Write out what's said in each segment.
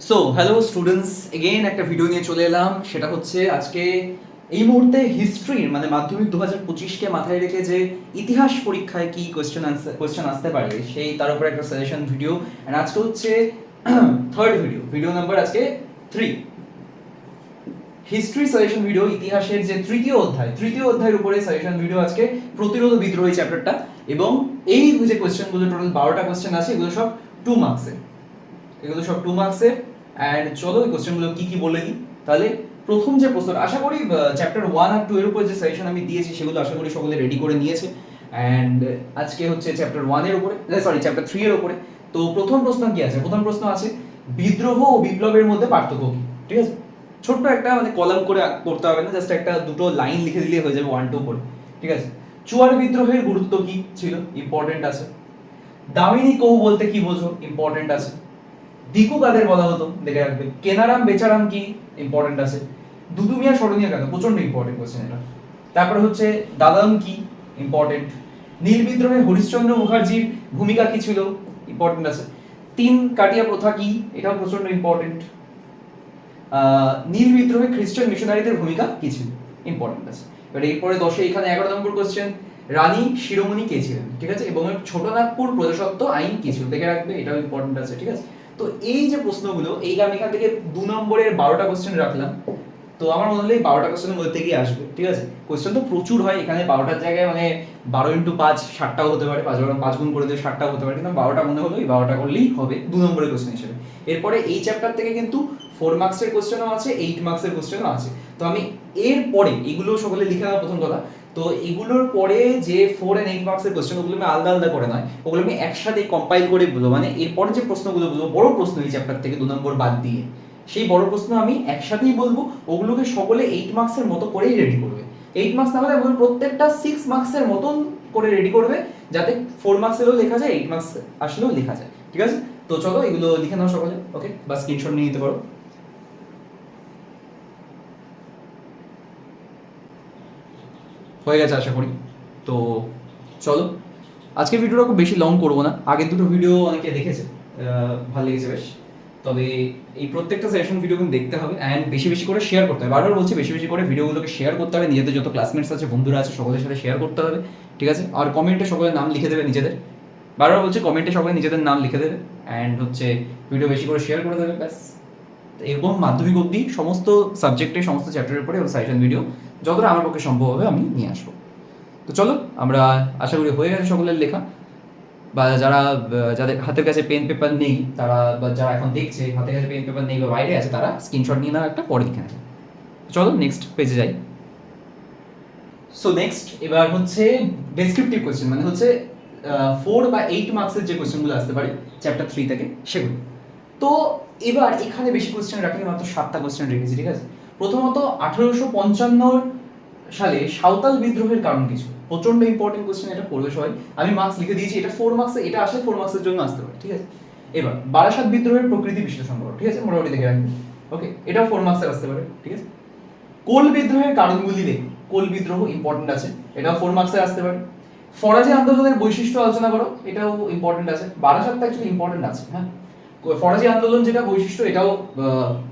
So hello students, again একটা video নিয়ে চলে এলাম। সেটা হচ্ছে আজকে এই মুহূর্তে হিস্ট্রির মানে মাধ্যমিক 2025-কে মাথায় রেখে যে ইতিহাস পরীক্ষায় কি কোয়েশ্চেন আসতে পারে সেই তার উপরে একটা সাজেশন ভিডিও। অ্যান্ড আজকে হচ্ছে থার্ড ভিডিও নাম্বার আজকে 3, হিস্ট্রি সাজেশন ভিডিও। ইতিহাসের যে তৃতীয় অধ্যায়ের উপরে সাজেশন ভিডিও আজকে, প্রতিরোধ বিদ্রোহী চ্যাপ্টারটা। এবং এই যে কোয়েশ্চেনগুলো, টোটাল 12টা কোয়েশ্চেন আছে, এগুলো সব 2 মার্কসের। অ্যান্ড চলো এই কোশ্চেনগুলো কি কি বলে দিই। তাহলে প্রথম যে প্রশ্নটা, আশা করি চ্যাপ্টার 1 আর 2 এর উপরে যে সাজেশন আমি দিয়েছি সেগুলো আশা করি সকলে রেডি করে নিয়েছে। অ্যান্ড আজকে হচ্ছে চ্যাপ্টার 1 এর উপরে, চ্যাপ্টার 3 এর উপরে। তো প্রথম প্রশ্ন কি আছে? প্রথম প্রশ্ন আছে বিদ্রোহ ও বিপ্লবের মধ্যে পার্থক্য কি। ঠিক আছে, ছোট্ট একটা মানে কলাম করে করতে হবে না, জাস্ট একটা দুটো লাইন লিখে দিলেই হয়ে যাবে 1 2 করে। ঠিক আছে, চুয়ার বিদ্রোহের গুরুত্ব কি ছিল, ইম্পর্টেন্ট আছে। দামিনী কহু বলতে কি বোঝো, ইম্পর্টেন্ট আছে। দিকু কাদের বলা হতো, দেখে রাখবে। কেনারাম বেচারাম কি, ইম্পর্টেন্ট আছে। দুদুমিয়া স্মরণীয় কেন, প্রচন্ড ইম্পর্টেন্ট কোশ্চেন এটা। তারপরে হচ্ছে দাদাম কি, ইম্পর্টেন্ট। নীল বিদ্রোহে হরিশ্চন্দ্র মুখার্জির ভূমিকা কি ছিল, ইম্পর্টেন্ট আছে। তিন কাটিয়া প্রথা কি, এটাও প্রচন্ড ইম্পর্টেন্ট। নীল বিদ্রোহে খ্রিস্টান মিশনারিদের ভূমিকা কি ছিল, ইম্পর্টেন্ট আছে। এবার এরপরে 10-এ এখানে 11 নম্বর কোশ্চেন, রানী শিরোমণি কে ছিলেন। ঠিক আছে, এবং ছোটনাগপুর প্রজাসত্ব আইন কি ছিল, দেখে রাখবে, এটাও ইম্পর্টেন্ট আছে। ঠিক আছে, তো এই যে প্রশ্নগুলো, এই আমি এখান থেকে 2 নম্বরের 12টা কোশ্চেন রাখলাম। তো আমার মনে হলো এই 12টা কোশ্চেনের মধ্যে থেকেই আসবে। ঠিক আছে, কোশ্চেন তো প্রচুর হয় এখানে, 12টার জায়গায় মানে 12 × 5 60টাও হতে পারে, 5 গুণ করে দিয়ে 60টাও হতে পারে, কিন্তু 12টা মনে হলো এই 12টা করলেই হবে 2 নম্বরের কোশ্চেন হিসেবে। এরপরে এই চ্যাপ্টার থেকে কিন্তু 4 মার্কসের কোশ্চেনও আছে, 8 মার্কসের কোশ্চেনও আছে। তো আমি এর পরে এগুলো সকলে লিখে নেওয়া প্রথম কথা। তো এগুলোর পরে যে 4 and 8 মার্কসের কোশ্চেন, ওগুলো আমি আলাদা আলাদা করে নয়, ওগুলো আমি একসাথে কম্পাইল করে বলবো। মানে এরপরে যে প্রশ্নগুলো বলবো, বড় প্রশ্ন এই চ্যাপ্টার থেকে 2 নম্বর বাদ দিয়ে, সেই বড় প্রশ্ন আমি একসাথেই বলবো। ওগুলোকে সকলে 8 মার্কসের মতো করেই রেডি করবে। 8 মার্কস না হলে প্রত্যেকটা 6 মার্কসের মতন করে রেডি করবে, যাতে 4 মার্কসেরও লেখা যায়, 8 মার্কস আসলেও লেখা যায়। ঠিক আছে, তো চলো এগুলো লিখে নাও সকলে। ওকে, বা স্ক্রিনশট নিয়ে নিতে পারো। হয়ে গেছে আশা করি। তো চলো, আজকের ভিডিওটা খুব বেশি লং করবো না। আগের দুটো ভিডিও অনেকে দেখেছে, ভালো লেগেছে বেশ। তবে এই প্রত্যেকটা সেশন ভিডিও কিন্তু দেখতে হবে, অ্যান্ড বেশি বেশি করে শেয়ার করতে হবে। বারবার বলছি, বেশি বেশি করে ভিডিওগুলোকে শেয়ার করতে হবে, নিজেদের যত ক্লাসমেটস আছে, বন্ধুরা আছে, সকলের সাথে শেয়ার করতে হবে। ঠিক আছে, আর কমেন্টে সকলের নাম লিখে দেবে নিজেদের। বারবার বলছি, কমেন্টে সকলে নিজেদের নাম লিখে দেবে, অ্যান্ড হচ্ছে ভিডিও বেশি করে শেয়ার করে দেবে, ব্যাস। এবং মাধ্যমিক অবধি সমস্ত সাবজেক্টে, সমস্ত চ্যাপ্টারের উপরে সাজেশন ভিডিও যতটা আমার পক্ষে সম্ভব হবে আমি নিয়ে আসবো। তো চলো, আমরা আশা করি হয়ে গেছে সকলের লেখা। বা যাদের হাতের কাছে পেন পেপার নেই তারা, বা যারা এখন দেখছে হাতের কাছে পেন পেপার নেই বা বাইরে আছে, তারা স্ক্রিনশট নিয়ে নাও একটা, পরে লিখে নেবে। চলো নেক্সট পেজে যাই। সো নেক্সট এবার হচ্ছে ডেসক্রিপটিভ কোয়েশ্চেন, মানে হচ্ছে 4 বা 8 মার্কসের যে কোয়েশ্চেনগুলো আসতে পারে চ্যাপ্টার 3 থেকে, সেগুলো। তো এবার এখানে বেশি কোয়েশ্চেন রাখিনি, মাত্র 7টা কোয়েশ্চেন রেখেছি। ঠিক আছে, প্রথমত 1855 সালে সাঁওতাল বিদ্রোহের কারণ কিছু, প্রচন্ড ইম্পর্টেন্ট কোয়েশ্চেন, এটা পড়বে সবাই। আমি মার্কস লিখে দিয়েছি, এটা 4 মার্কসে, এটা আসলে 4 মার্কসের জন্য আসতে পারে। ঠিক আছে, এবার বারাসাত বিদ্রোহের প্রকৃতি বিশ্লেষণ করো। ঠিক আছে, মোটামুটি দেখে রাখবে। ওকে, এটাও 4 মার্কসে আসতে পারে। ঠিক আছে, কোল বিদ্রোহের কারণগুলি লেখো, কোল বিদ্রোহ ইম্পর্টেন্ট আছে, এটাও 4 মার্কসে আসতে পারে। ফরাজি আন্দোলনের বৈশিষ্ট্য আলোচনা করো, এটাও ইম্পর্টেন্ট আছে। বারাসাতটা অ্যাকচুয়ালি ইম্পর্টেন্ট আছে, হ্যাঁ। ফরাজি আন্দোলন যেটা বৈশিষ্ট্য, এটাও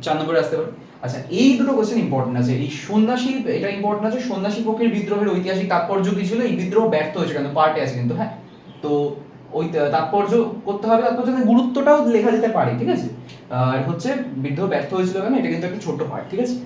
4 নম্বরে আসতে পারে। আচ্ছা, এই দুটো কোশ্চেন ইম্পর্টেন্ট আছে। এই সন্ন্যাসী, এটা ইম্পর্টেন্ট আছে, সন্ন্যাসী পক্ষের বিদ্রোহের ঐতিহাসিক তাৎপর্য কি ছিল, এই বিদ্রোহ ব্যর্থ হয়েছে কেন, পার্টে আছে কিন্তু, হ্যাঁ। তো ওই তাৎপর্য করতে হবে, তাৎপর্য গুরুত্বটাও লেখা যেতে পারে। ঠিক আছে, আর হচ্ছে বিদ্রোহ ব্যর্থ হয়েছিল কেন, এটা কিন্তু একটা ছোট্ট পার্ট। ঠিক আছে,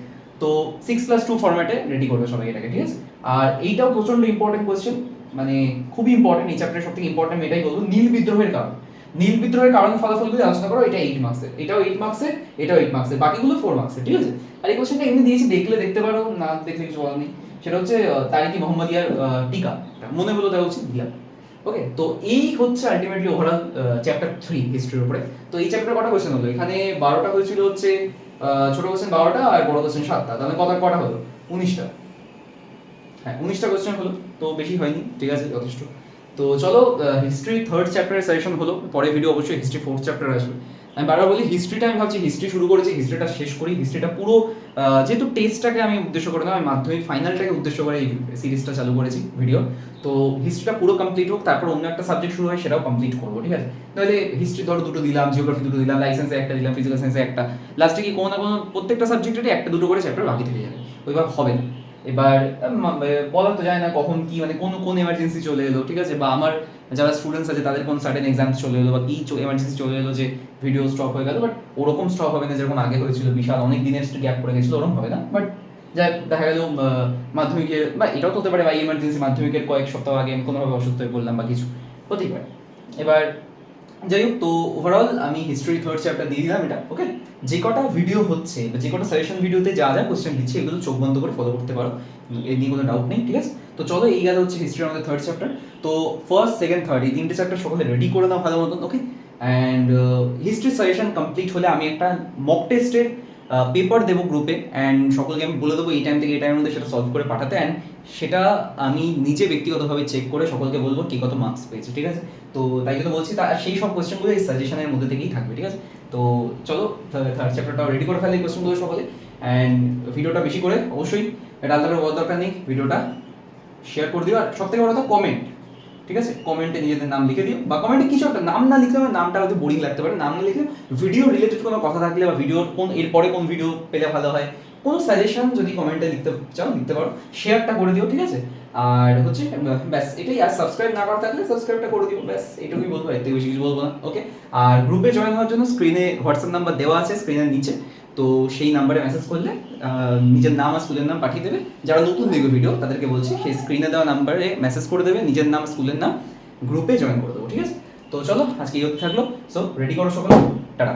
তো 6+2 ফরম্যাটে রেডি করবে সবাই এটাকে। ঠিক আছে, আর এইটাও প্রচন্ড ইম্পর্টেন্ট কোশ্চেন, মানে খুবই ইম্পর্টেন্ট। এই চ্যাপ্টারের সবথেকে ইম্পর্টেন্ট এটাই বলবো, নীল বিদ্রোহের কারণ। নীল বিদ্রোহের কারণ ফলাফলগুলো আলোচনা করো, এটা 8 মার্কসের, এটাও 8 মার্কসের, এটাও 8 মার্কসের, বাকিগুলো 4 মার্কসের। ঠিক আছে, আর এই কোশ্চেনটা এমনি দিয়েছি, দেখলে দেখতে পারো, না দেখলে কিছু বলার নেই। সেটা হচ্ছে তারিকি মোহাম্মদিয়ার টিকা, মনে হলো দেওয়া উচিত, দিলাম। ওকে, তো এই হচ্ছে আলটিমেটলি ওভারঅল চ্যাপ্টার 3 হিস্ট্রির উপরে। তো এই চ্যাপ্টারে কটা কোশ্চেন হলো, এখানে 12টা হয়েছিল হচ্ছে, ছোট কোশ্চেন 12টা আর বড় কোশ্চেন 7টা, তাহলে কটা হলো 19টা। হ্যাঁ, 19টা কোশ্চেন হলো, তো বেশি হয়নি। ঠিক আছে, যথেষ্ট। তো চলো, হিস্ট্রি 3rd চ্যাপ্টারের সাজেশন হলো, পরে ভিডিও অবশ্যই হিস্ট্রি 4th চ্যাপ্টার আসবে। আমি বারবার বলি হিস্ট্রিটা আমি ভাবছি হিস্ট্রি শুরু করেছি, হিস্ট্রিটা শেষ করি, হিস্ট্রিটা পুরো যেহেতু টেস্টটাকে আমি উদ্দেশ্য করে না, আমি মাধ্যমিক ফাইনালটাকে উদ্দেশ্য করে এই সিরিজটা চালু করেছি ভিডিও। তো হিস্ট্রিটা পুরো কমপ্লিট হোক, তারপর অন্য একটা সাবজেক্ট শুরু হয় সেটাও কমপ্লিট করবো, ঠিক আছে? নাহলে হিস্ট্রি ধরো দুটো দিলাম, জিওগ্রাফি দুটো দিলাম, লাইফ সায়েন্সে একটা দিলাম, ফিজিক্যাল সায়েন্সে একটা, লাস্টে কি কোনো না কোনো প্রত্যেকটা সাবজেক্টেরই একটা দুটো করে চ্যাপ্টার বাকি থেকে যাবে, ওইভাবে হবে না। এবার বলা তো যায় না কখন কি মানে কোন এমার্জেন্সি চলে এলো, ঠিক আছে? বা আমার যারা স্টুডেন্টস আছে তাদের কোন সার্টেন এক্সামস চলে এলো বা কি এমার্জেন্সি চলে এলো যে ভিডিও স্টপ হয়ে গেল, বাট ওরকম স্টপ হবে না যেরকম আগে হয়েছিল, বিশাল অনেক দিনের গ্যাপ পড়ে গেছিলো, ওরকম হবে না। বাট যাই দেখা গেল মাধ্যমিকের বা এটাও তো হতে পারে বা ইমার্জেন্সি মাধ্যমিকের কয়েক সপ্তাহ আগে আমি কোনোভাবে অসুস্থ হয়ে পড়লাম বা কিছু হতেই পারে। এবার যাই হোক, তো ওভারঅল আমি হিস্ট্রি থার্ড চ্যাপ্টার দিয়ে দিলাম এটা, ওকে? যে কটা ভিডিও হচ্ছে বা যে কটা সাজেশন ভিডিওতে যা যা কোশ্চেন দিচ্ছি এগুলো চোখ বন্ধ করে ফলো করতে পারো, এ নিয়ে কোনো ডাউট নেই, ঠিক আছে? তো চলো, এই গেল হচ্ছে হিস্ট্রি আমাদের থার্ড চ্যাপ্টার। তো ফার্স্ট সেকেন্ড থার্ড এই তিনটে চ্যাপ্টার সকলে রেডি করে নাও ভালো মতন, ওকে? অ্যান্ড হিস্ট্রি সাজেশন কমপ্লিট হলে আমি একটা মক টেস্টের পেপার দেবো গ্রুপে, অ্যান্ড সকলকে আমি বলে দেবো এই টাইম থেকে এই টাইমের মধ্যে সেটা সলভ করে পাঠাতে, অ্যান্ড সেটা আমি নিজে ব্যক্তিগতভাবে চেক করে সকলকে বলবো কে কত মার্কস পেয়েছে, ঠিক আছে? তো তাই জন্য বলছি, তা সেই সব কোয়েশ্চেনগুলো এই সাজেশনের মধ্যে থেকেই থাকবে, ঠিক আছে? তো চলো থার্ড চ্যাপ্টারটাও রেডি করে ফেলে এই কোয়েশ্চেনগুলো সকলে, অ্যান্ড ভিডিওটা বেশি করে অবশ্যই এটা আলাদা করে বলার দরকার নেই, ভিডিওটা শেয়ার করে দিও, আর সব থেকে বড় কথা কমেন্ট, ঠিক আছে? কমেন্টে নিজেদের নাম লিখে দিও, বা কমেন্টে কিছু একটা নাম না লিখলে আমার নামটা হয়তো বোরিং লাগতে পারে, নাম না লিখলে ভিডিও রিলেটেড কোনো কথা থাকলে বা ভিডিওর এরপরে কোন ভিডিও পেলে ভালো হয়, কোনো সাজেশন যদি কমেন্টে লিখতে চাও লিখতে পারো, শেয়ারটা করে দিও, ঠিক আছে? আর হচ্ছে ব্যাস এটাই, আর সাবস্ক্রাইব না করা থাকলে সাবস্ক্রাইবটা করে দিও, ব্যাস এটুকুই বলবো, এর থেকে বেশি কিছু বলবো না, ওকে? আর গ্রুপে জয়েন হওয়ার জন্য স্ক্রিনে হোয়াটসঅ্যাপ নাম্বার দেওয়া আছে স্ক্রিনের নিচে, তো সেই নাম্বারে মেসেজ করলে নিজের নাম আর স্কুলের নাম পাঠিয়ে দেবে। যারা নতুন দেখবে ভিডিও তাদেরকে বলছি সেই স্ক্রিনে দেওয়া নাম্বারে মেসেজ করে দেবে নিজের নাম স্কুলের নাম, গ্রুপে জয়েন করে দেবো, ঠিক আছে? তো চলো আজকে এই থাকলো, সো রেডি করো সকলে, টাটা।